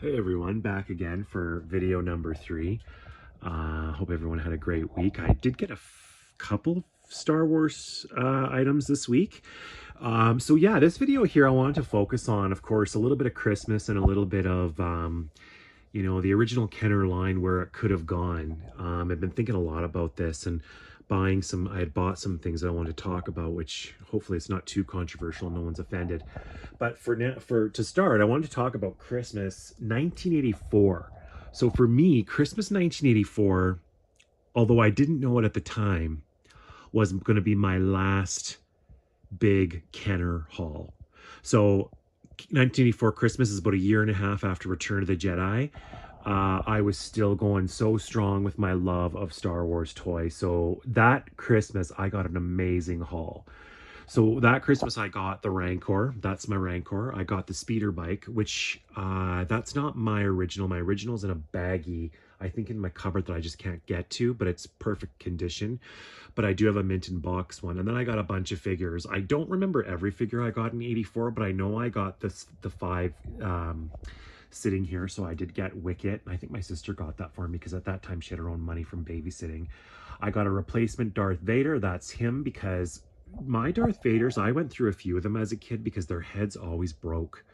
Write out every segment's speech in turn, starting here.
Hey everyone, back again for video number 3. Hope everyone had a great week. I did get a couple of Star Wars items this week. So yeah, this video here I wanted to focus on, of course, a little bit of Christmas and a little bit of, the original Kenner line, where it could have gone. I've been thinking a lot about this and I had bought some things that I wanted to talk about, which hopefully it's not too controversial, no one's offended. But for now, to start, I wanted to talk about Christmas 1984. So for me, Christmas 1984, although I didn't know it at the time, was going to be my last big Kenner haul. So 1984 Christmas is about a year and a half after Return of the Jedi. I was still going so strong with my love of Star Wars toys. So that Christmas, I got an amazing haul. So that Christmas, I got the Rancor. That's my Rancor. I got the speeder bike, which that's not my original. My original's in a baggie, I think in my cupboard that I just can't get to, but it's perfect condition. But I do have a mint in box one. And then I got a bunch of figures. I don't remember every figure I got in 84, but I know I got the 5 sitting here. So I did get Wicket. I think my sister got that for me because at that time she had her own money from babysitting. I got a replacement Darth Vader. That's him, because my Darth Vaders, I went through a few of them as a kid because their heads always broke.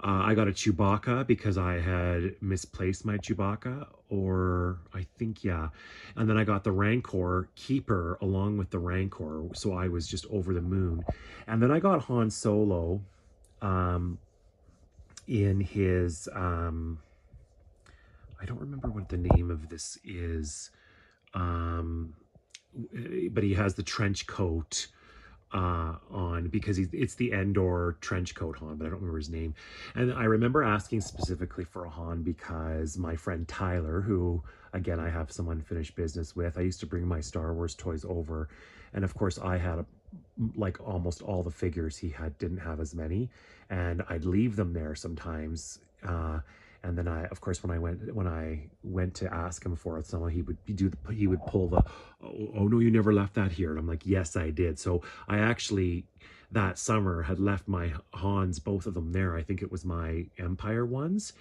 I got a Chewbacca because I had misplaced my Chewbacca, or I think, yeah. And then I got the Rancor Keeper along with the Rancor, so I was just over the moon. And then I got Han Solo in his, I don't remember what the name of this is, but he has the trench coat on, because it's the Endor trench coat Han, but I don't remember his name. And I remember asking specifically for a Han because my friend Tyler, who again I have some unfinished business with, I used to bring my Star Wars toys over, and of course I had like almost all the figures he had, didn't have as many, and I'd leave them there sometimes. And then of course, when I went to ask him for it, someone he would pull the, oh no, you never left that here. And I'm like, yes, I did. So I actually that summer had left my Hans, both of them there. I think it was my Empire ones.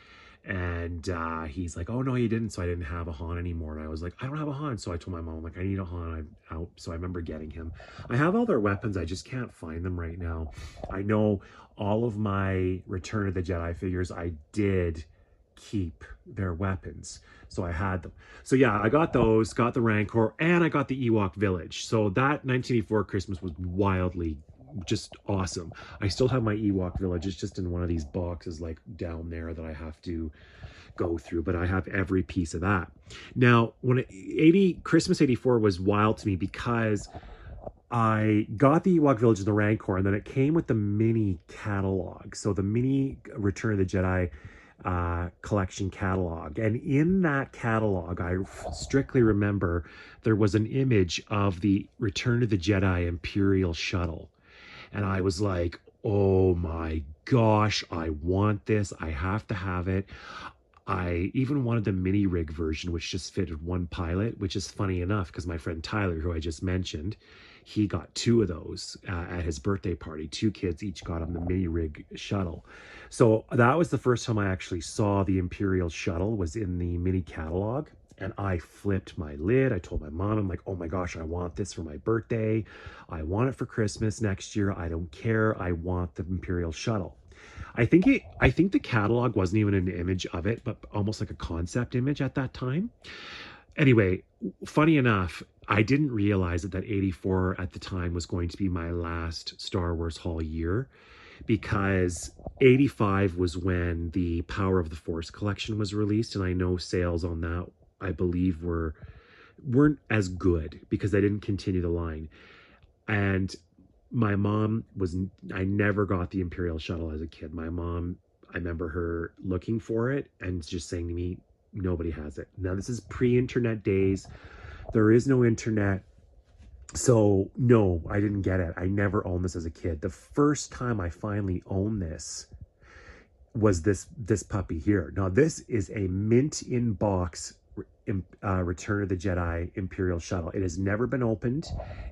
And he's like, oh no, you didn't. So I didn't have a Han anymore. And I was like, I don't have a Han. So I told my mom, like, I need a Han. I'm out. So I remember getting him. I have all their weapons. I just can't find them right now. I know all of my Return of the Jedi figures, I did keep their weapons, so I had them. So yeah, I got those, got the Rancor, and I got the Ewok Village. So that 1984 Christmas was wildly just awesome. I still have my Ewok Village. It's just in one of these boxes like down there that I have to go through, but I have every piece of that. Now, Christmas 84 was wild to me because I got the Ewok Village and the Rancor, and then it came with the mini catalog. So the mini Return of the Jedi collection catalog. And in that catalog, I strictly remember there was an image of the Return of the Jedi Imperial shuttle. And I was like, oh my gosh, I want this. I have to have it. I even wanted the mini rig version, which just fitted one pilot, which is funny enough because my friend Tyler, who I just mentioned, he got 2 of those at his birthday party. 2 kids each got him the mini rig shuttle. So that was the first time I actually saw the Imperial shuttle, was in the mini catalog. And I flipped my lid. I told my mom, I'm like, oh my gosh, I want this for my birthday. I want it for Christmas next year. I don't care. I want the Imperial shuttle. I think the catalog wasn't even an image of it, but almost like a concept image at that time. Anyway, funny enough, I didn't realize that 84 at the time was going to be my last Star Wars haul year, because 85 was when the Power of the Force collection was released, and I know sales on that, I believe, weren't as good because they didn't continue the line. And my mom I never got the Imperial shuttle as a kid. My mom, I remember her looking for it and just saying to me, nobody has it. Now, this is pre-internet days. There is no internet. So no, I didn't get it. I never owned this as a kid. The first time I finally owned this was this puppy here. Now, this is a mint in box Return of the Jedi Imperial Shuttle. It has never been opened.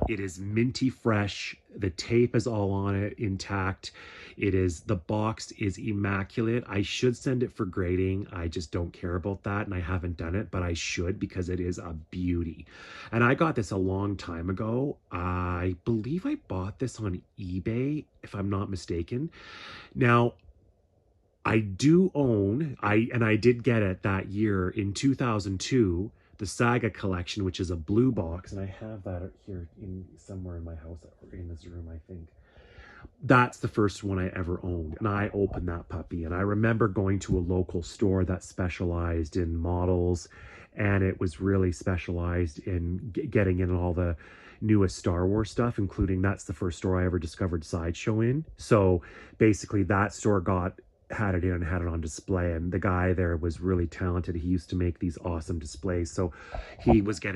It is minty fresh. The tape is all on it intact. The box is immaculate. I should send it for grading. I just don't care about that, and I haven't done it, but I should, because it is a beauty. And I got this a long time ago. I believe I bought this on eBay, if I'm not mistaken. Now, I do own, I did get it that year in 2002, the Saga collection, which is a blue box, and I have that here in somewhere in my house, or in this room, I think. That's the first one I ever owned, and I opened that puppy, and I remember going to a local store that specialized in models, and it was really specialized in getting in all the newest Star Wars stuff, including, that's the first store I ever discovered Sideshow in. So basically that store had it in and had it on display, and the guy there was really talented. He used to make these awesome displays, so he got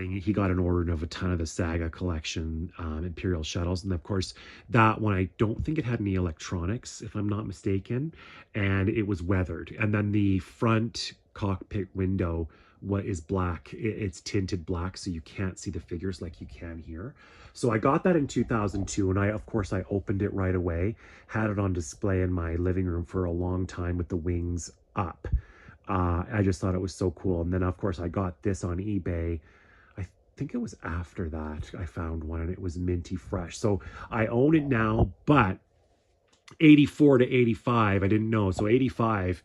an order of a ton of the Saga collection Imperial shuttles. And of course, that one, I don't think it had any electronics, if I'm not mistaken, and it was weathered. And then the front cockpit window, what is black, it's tinted black, so you can't see the figures like you can here. So I got that in 2002, and of course I opened it right away, had it on display in my living room for a long time with the wings up. I just thought it was so cool. And then of course I got this on eBay. I think it was after that I found one, and it was minty fresh. So I own it now, but 84 to 85, I didn't know. So 85,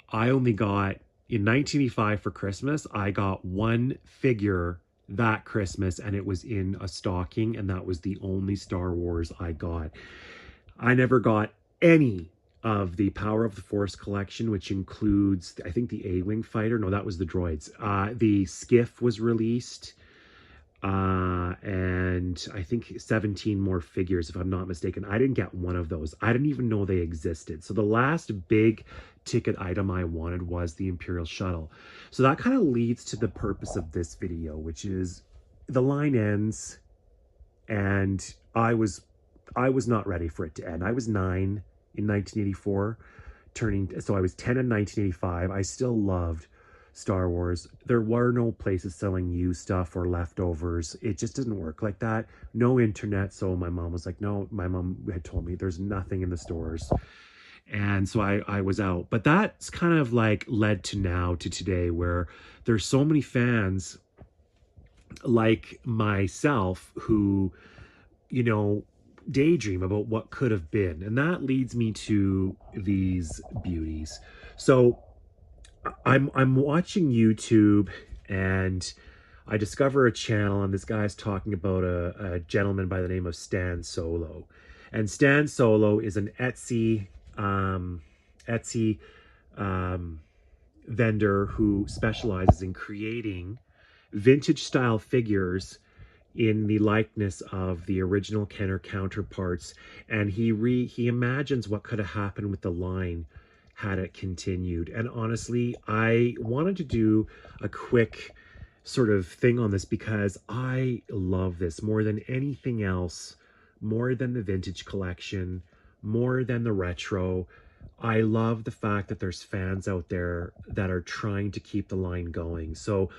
I only got, in 1985 for Christmas, I got one figure that Christmas, and it was in a stocking, and that was the only Star Wars I got. I never got any of the Power of the Force collection, which includes, I think, the A-Wing fighter. No, that was the droids. The Skiff was released, and I think 17 more figures, if I'm not mistaken. I didn't get one of those. I didn't even know they existed. So the last big ticket item I wanted was the Imperial Shuttle. So that kind of leads to the purpose of this video, which is, the line ends, and I was not ready for it to end. I was 9 in 1984, so I was 10 in 1985. I still loved Star Wars. There were no places selling used stuff or leftovers. It just didn't work like that. No internet. So my mom was like, no, my mom had told me there's nothing in the stores. And so I was out. But that's kind of like led to today, where there's so many fans like myself who, daydream about what could have been. And that leads me to these beauties. So I'm watching YouTube, and I discover a channel, and this guy's talking about a gentleman by the name of StanSolo. And StanSolo is an Etsy vendor who specializes in creating vintage style figures in the likeness of the original Kenner counterparts, and he imagines what could have happened with the line had it continued. And honestly, I wanted to do a quick sort of thing on this because I love this more than anything else, more than the vintage collection, more than the retro. I love the fact that there's fans out there that are trying to keep the line going. So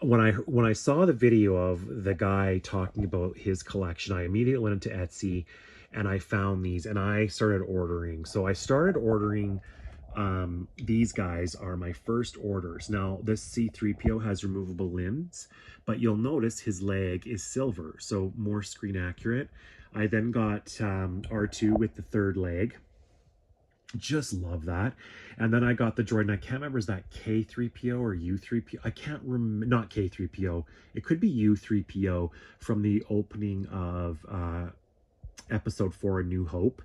when I saw the video of the guy talking about his collection, I immediately went into Etsy and I found these, and I started ordering. So I started ordering. These guys are my first orders. Now, this C-3PO has removable limbs, but you'll notice his leg is silver, so more screen accurate. I then got R2 with the third leg. Just love that. And then I got the droid, and I can't remember, is that K3PO or U3PO? I can't remember. Not K3PO. It could be U3PO from the opening of Episode 4, A New Hope.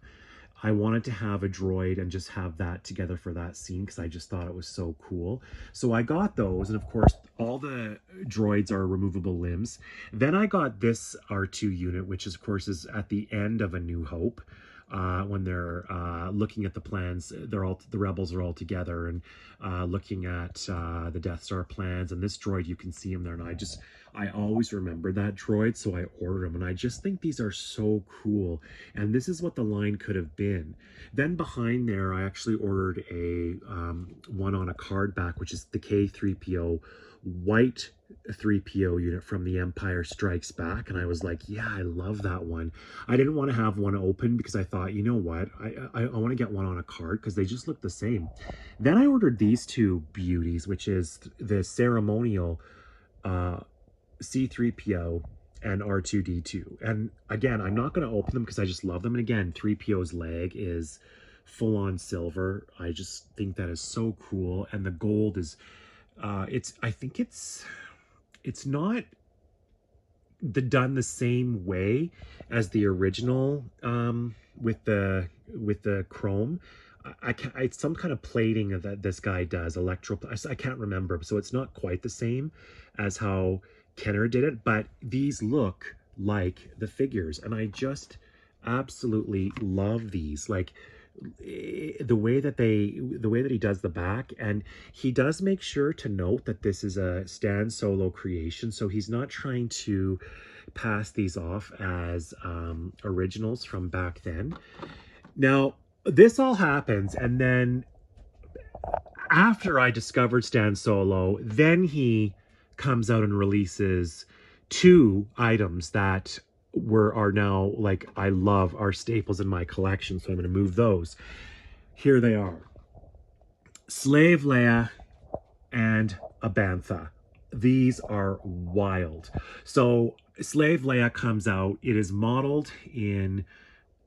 I wanted to have a droid and just have that together for that scene because I just thought it was so cool. So I got those, and of course, all the droids are removable limbs. Then I got this R2 unit, which of course is at the end of A New Hope. when they're looking at the plans. The rebels are all together and looking at the Death Star plans. And this droid, you can see him there, and I always remember that droid, so I ordered them, and I just think these are so cool. And this is what the line could have been. Then behind there, I actually ordered a one on a card back, which is the K3PO white 3PO unit from The Empire Strikes Back. And I was like, yeah, I love that one. I didn't want to have one open because I thought, you know what, I want to get one on a card because they just look the same. Then I ordered these two beauties, which is the ceremonial C3PO and R2D2. And again, I'm not going to open them because I just love them. And again, 3PO's leg is full on silver. I just think that is so cool. And the gold is I think it's not done the same way as the original with the chrome. It's some kind of plating that this guy does, I can't remember, so it's not quite the same as how Kenner did it, but these look like the figures, and I just absolutely love these. Like the way that he does the back, and he does make sure to note that this is a Stan Solo creation, so he's not trying to pass these off as originals from back then. Now this all happens, and then after I discovered Stan Solo, then he comes out and releases two items that are now, like, I love, are staples in my collection, so I'm going to move those. Here they are. Slave Leia and a Bantha. These are wild. So Slave Leia comes out. It is modeled in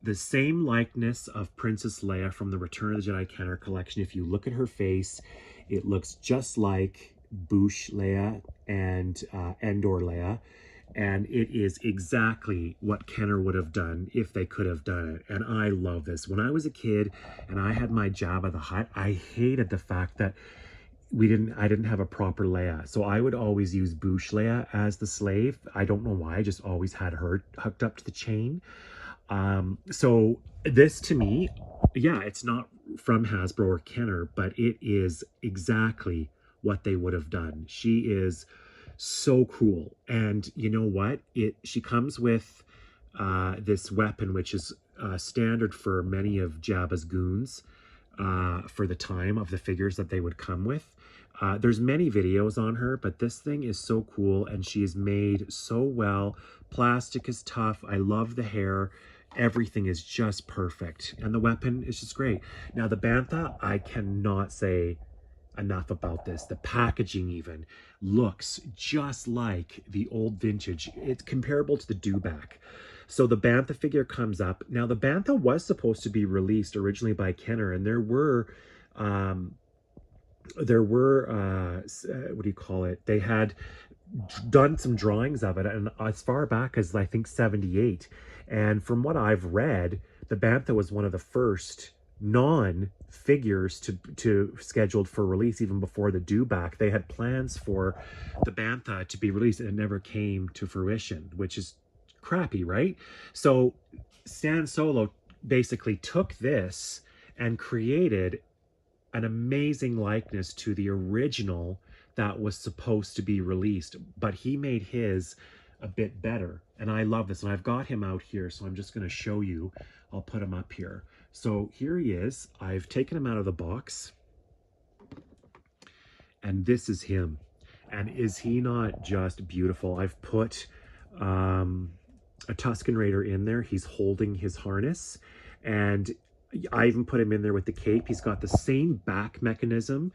the same likeness of Princess Leia from the Return of the Jedi Kenner collection. If you look at her face, it looks just like Boushh Leia and Endor Leia. And it is exactly what Kenner would have done if they could have done it. And I love this. When I was a kid and I had my Jabba the Hutt, I hated the fact that I didn't have a proper Leia. So I would always use Boushh Leia as the slave. I don't know why, I just always had her hooked up to the chain. So this, to me, yeah, it's not from Hasbro or Kenner, but it is exactly what they would have done. She is so cool. And you know what? She comes with this weapon, which is standard for many of Jabba's goons for the time of the figures that they would come with. There's many videos on her, but this thing is so cool, and she is made so well. Plastic is tough. I love the hair. Everything is just perfect. And the weapon is just great. Now, the Bantha, I cannot say enough about this. The packaging even looks just like the old vintage. It's comparable to the Dewback. So the Bantha figure comes up. Now, the Bantha was supposed to be released originally by Kenner, and there were what do you call it? They had done some drawings of it, and as far back as I think 78. And from what I've read, the Bantha was one of the first non-figures to scheduled for release even before the Dewback. They had plans for the Bantha to be released, and it never came to fruition, which is crappy, right? So Stan Solo basically took this and created an amazing likeness to the original that was supposed to be released, but he made his a bit better. And I love this, and I've got him out here, so I'm just going to show you. I'll put him up here. So here he is. I've taken him out of the box, and this is him. And is he not just beautiful? I've put a Tusken Raider in there. He's holding his harness, and I even put him in there with the cape. He's got the same back mechanism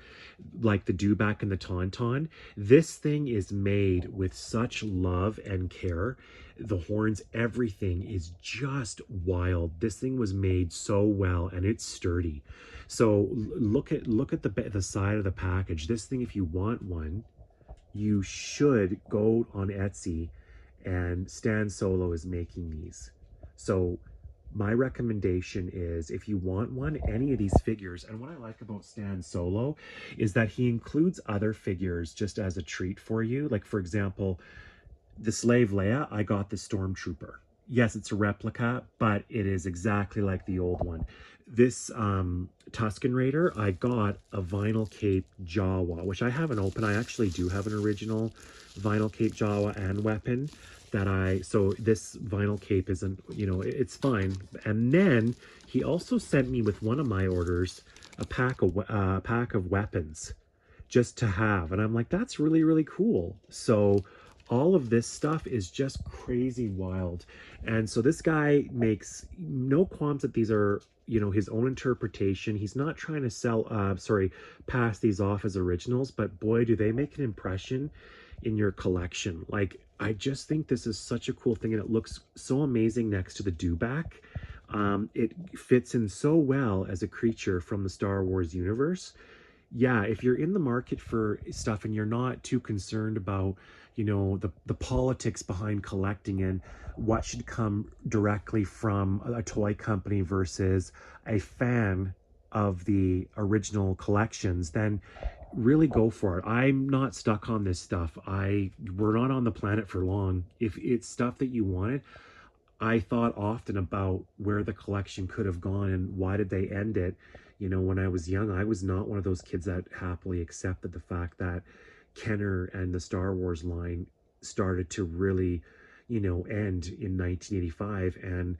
like the Dewback and the Tauntaun. This thing is made with such love and care. The horns, everything is just wild. This thing was made so well, and it's sturdy. So look at the side of the package. This thing, if you want one, you should go on Etsy, and Stan Solo is making these. So my recommendation is, if you want one, any of these figures. And what I like about Stan Solo is that he includes other figures just as a treat for you. Like, for example, the Slave Leia, I got the Stormtrooper. Yes, it's a replica, but it is exactly like the old one. This Tusken Raider, I got a vinyl cape Jawa, which I haven't opened. I actually do have an original vinyl cape Jawa and weapon that so this vinyl cape isn't, it's fine. And then he also sent me with one of my orders a pack of weapons just to have. And I'm like, that's really, really cool. So all of this stuff is just crazy wild. And so this guy makes no qualms that these are, his own interpretation. He's not trying to pass these off as originals, but boy, do they make an impression in your collection. Like, I just think this is such a cool thing, and it looks so amazing next to the dewback. It fits in so well as a creature from the Star Wars universe. Yeah, if you're in the market for stuff and you're not too concerned about, the politics behind collecting and what should come directly from a toy company versus a fan of the original collections, then really go for it. I'm not stuck on this stuff. We're not on the planet for long. If it's stuff that you wanted, I thought often about where the collection could have gone and why did they end it. When I was young, I was not one of those kids that happily accepted the fact that Kenner and the Star Wars line started to really, end in 1985. And,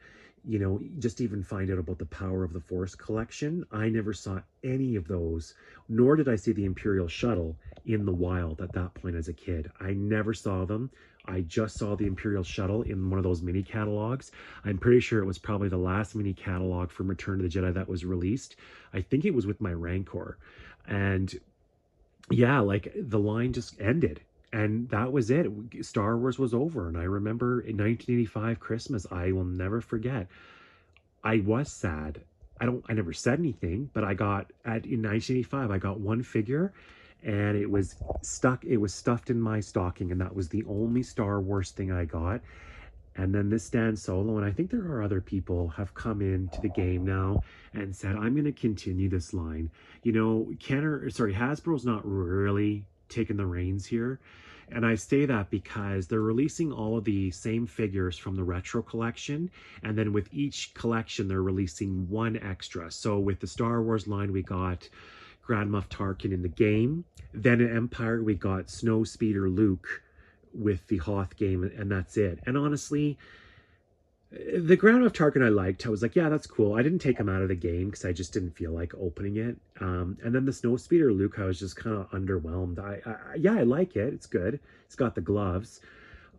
just even find out about the Power of the Force collection. I never saw any of those, nor did I see the Imperial Shuttle in the wild at that point as a kid. I never saw them. I just saw the Imperial Shuttle in one of those mini catalogs. I'm pretty sure it was probably the last mini catalog from Return of the Jedi that was released. I think it was with my Rancor. And yeah, like the line just ended. And that was it. Star Wars was over. And I remember in 1985 Christmas, I will never forget. I was sad. I never said anything, but in 1985, I got one figure and it was stuffed in my stocking, and that was the only Star Wars thing I got. And then this Stan Solo, and I think there are other people, have come into the game now and said, I'm going to continue this line. Hasbro's not really taking the reins here. And I say that because they're releasing all of the same figures from the retro collection. And then with each collection, they're releasing one extra. So with the Star Wars line, we got Grand Moff Tarkin in the game. Then in Empire, we got Snow Speeder Luke with the Hoth game, and that's it. And honestly, the Grand Moff Tarkin I liked. I was like, yeah, that's cool. I didn't take him out of the game because I just didn't feel like opening it. And then the Snow Speeder Luke, I was just kind of underwhelmed. I like it. It's good. It's got the gloves.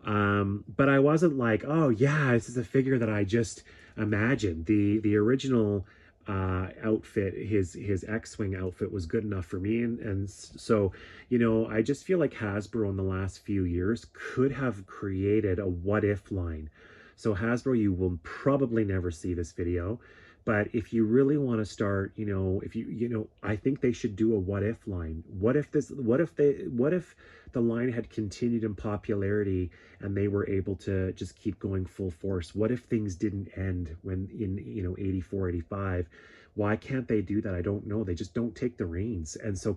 But I wasn't like, oh yeah, this is a figure that I just imagined. The original outfit, his X-Wing outfit was good enough for me. And so, I just feel like Hasbro in the last few years could have created a what if line. So Hasbro, you will probably never see this video, but if you really want to start, I think they should do a what if line. What if the line had continued in popularity and they were able to just keep going full force? What if things didn't end when in 84, 85? Why can't they do that? I don't know. They just don't take the reins. And so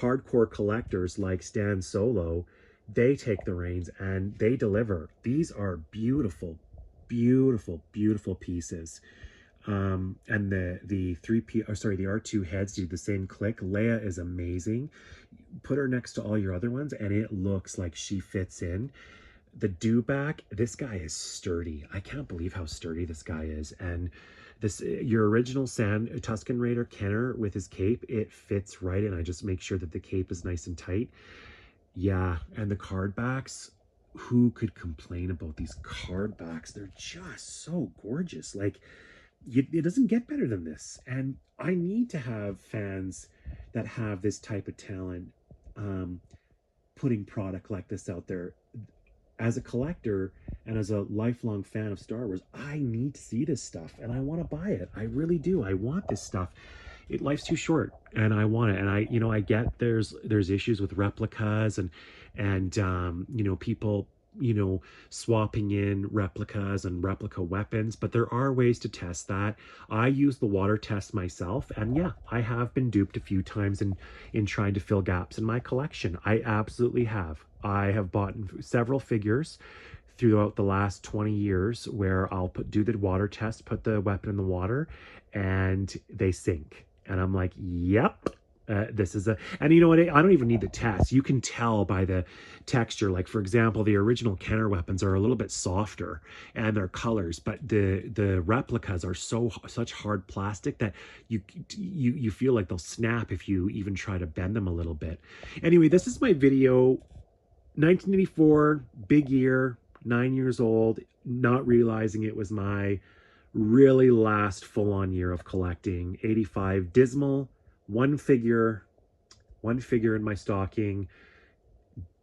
hardcore collectors like Stan Solo, they take the reins and they deliver. These are beautiful, beautiful, beautiful pieces. And the R2 heads do the same click. Leia is amazing. Put her next to all your other ones and it looks like she fits in. The dewback, this guy is sturdy. I can't believe how sturdy this guy is. And your original Tusken Raider Kenner with his cape, it fits right in. I just make sure that the cape is nice and tight. Yeah, and the card backs, who could complain about these card backs? They're just so gorgeous. Like, it doesn't get better than this. And I need to have fans that have this type of talent putting product like this out there. As a collector and as a lifelong fan of Star Wars, I need to see this stuff and I want to buy it. I really do. I want this stuff. Life's too short and I want it. And I get there's issues with replicas and people, swapping in replicas and replica weapons, but there are ways to test that. I use the water test myself, and yeah, I have been duped a few times in trying to fill gaps in my collection. I absolutely have. I have bought several figures throughout the last 20 years where I'll do the water test, put the weapon in the water, and they sink. And I'm like, yep. This is and you know what? I don't even need the test. You can tell by the texture. Like, for example, the original Kenner weapons are a little bit softer and their colors, but the replicas are such hard plastic that you feel like they'll snap if you even try to bend them a little bit. Anyway, this is my video. 1984, big year, 9 years old, not realizing it was my really last full-on year of collecting. 85, dismal, one figure in my stocking.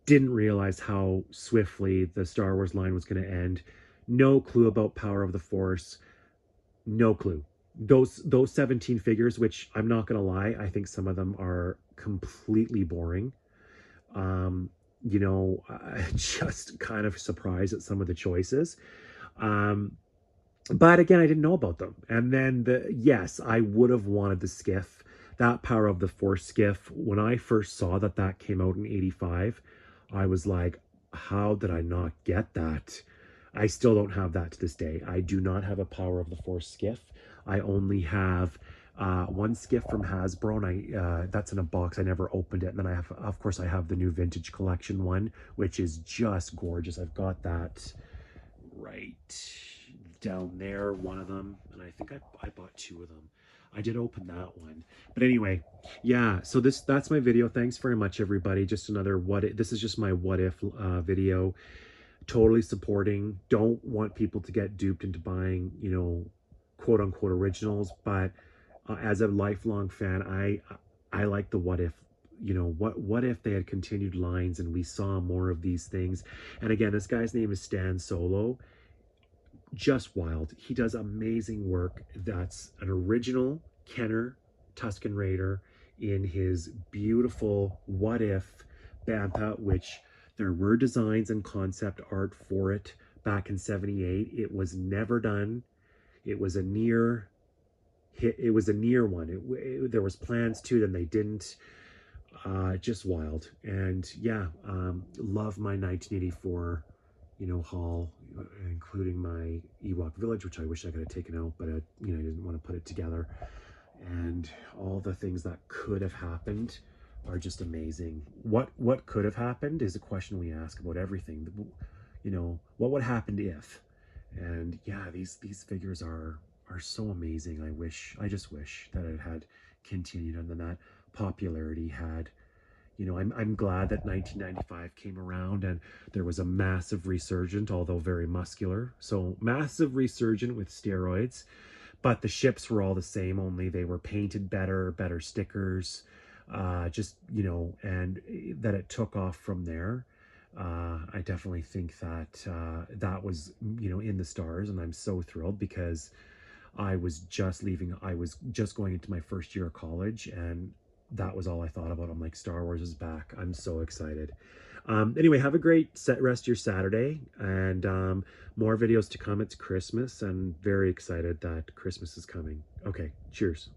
Didn't realize how swiftly the Star Wars line was going to end. No clue about Power of the Force. No clue. Those 17 figures, which I'm not going to lie, I think some of them are completely boring. You know, just kind of surprised at some of the choices. But again, I didn't know about them. And then yes, I would have wanted the skiff, that Power of the Force skiff. When I first saw that came out in 85, I was like, how did I not get that? I still don't have that to this day. I do not have a Power of the Force skiff. I only have one skiff from Hasbro, and that's in a box. I never opened it. And then I have, of course, I have the new vintage collection one, which is just gorgeous. I've got that right down there, one of them, and I think I bought two of them. I did open that one. But anyway, yeah, so that's my video. Thanks very much, everybody. Just another this is just my what if video. Totally supporting. Don't want people to get duped into buying, you know, quote unquote originals, but as a lifelong fan, I like the what if. You know, what if they had continued lines and we saw more of these things? And again, this guy's name is StanSolo. Just wild. He does amazing work. That's an original Kenner Tusken Raider in his beautiful what if Bantha, which there were designs and concept art for it back in 78. It was never done. It was a near hit. It was a near one. There was plans to, then they didn't. Just wild. And yeah, love my 1984, you know, haul, including my Ewok Village, which I wish I could have taken out, but you know, I didn't want to put it together. And all the things that could have happened are just amazing. What could have happened is a question we ask about everything. You know, what would happen if? And yeah, these figures are so amazing. I just wish that it had continued, and then that popularity had, you know, I'm glad that 1995 came around and there was a massive resurgent, although very muscular. So massive resurgent with steroids, but the ships were all the same, only they were painted better stickers, just, you know, and that it took off from there. I definitely think that that was, you know, in the stars, and I'm so thrilled because I was just going into my first year of college, and that was all I thought about. I'm like, Star Wars is back. I'm so excited. Anyway, have a great rest of your Saturday, and more videos to come. It's Christmas, and very excited that Christmas is coming. Okay, cheers.